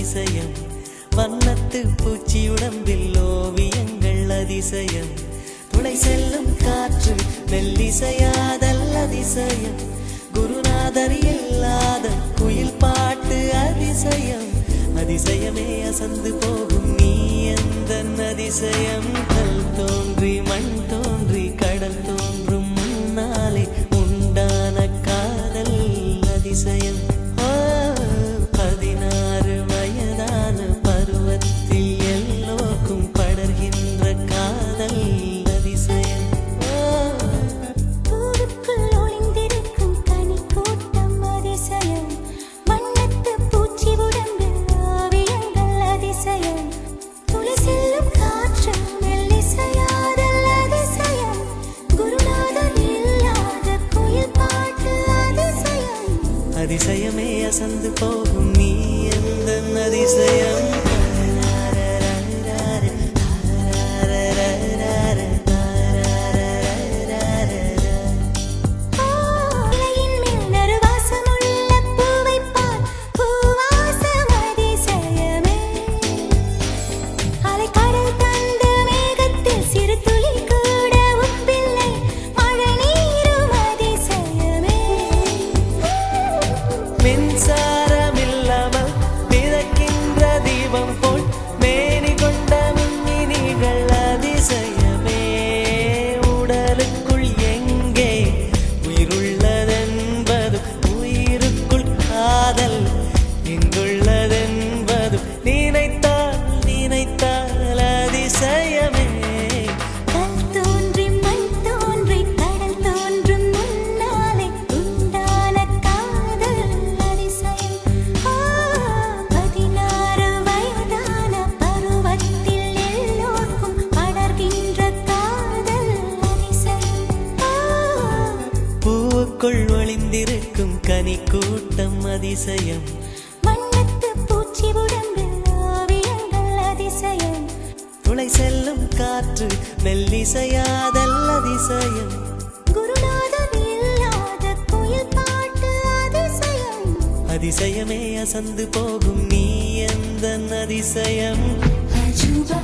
அதிசயம் வண்ணத்து பூச்சி உடம்பில் ஓவியங்கள் அதிசயம் துளை செல்லும் காற்று மெல்லிசையாதல் அதிசயம் குருநாதர் இல்லாத குயில் பாட்டு அதிசயம் அதிசயமே அசந்து போகும் நீ எந்தன் அதிசயம் கல் தோன்றி மண் தோன்றி கடல் தோன்றும் முன்னாலே உண்டான காதல் அதிசயம் 16 வயதான பருவத்தில் எல்லோருக்கும் படர்கின்ற காதல் அதிசயம் பூவுக்குள் ஒளிந்திருக்கும் கனி கூட்டம் அதிசயம் வண்ணத்து பூச்சி உடம்பில் ஓவியங்கள் அதிசயம் துளி செல்லும் காற்று மெல்லிசையாதல் அதிசயம் குருநாதர் இல்லாத குயில் பாட்டு அதிசயம் அதிசயமே அசந்து போகும் நீ எந்தன் அதிசயம் இலையின் மேல் நறுவாசமுள்ள பூவைப் பார் பூவாசம் அதிசயமே அலைக்கடல் தந்த மேகத்தில் சிறு துளி கூட உப்பில்லை மழை நீரும் அதிசயமே மின்சாரமில்லாமல் மிதக்கின்ற தீபம் போல் மேனி கொண்ட மின்மினிகள் அதிசயமே உடலுக்குள் எங்கே உயிருள்ளதென்பது உயிருக்குள் காதல் எங்குள்ளதென்பது நினைத்தால் நினைத்தால் அதிசயமே கல் தோன்றி மண் தோன்றி கடல் தோன்றும் முன்னாலே உண்டான காதல் அதிசயம் 16 வயதான பருவத்தில் எல்லோருக்கும் படர்கின்ற காதல் அதிசயம் பூவுக்குள் ஒளிந்திருக்கும் கனி கூட்டம் அதிசயம் வண்ணத்து பூச்சி உடம்பில் ஓவியங்கள் அதிசயம் துளை செல்லும் காற்று மெல்லிசையாதல் அதிசயம் குருநாதர் இல்லாத குயில் பாட்டு அதிசயம் அதிசயமே அசந்து போகும் நீ எந்தன் அதிசயம் அஜூபா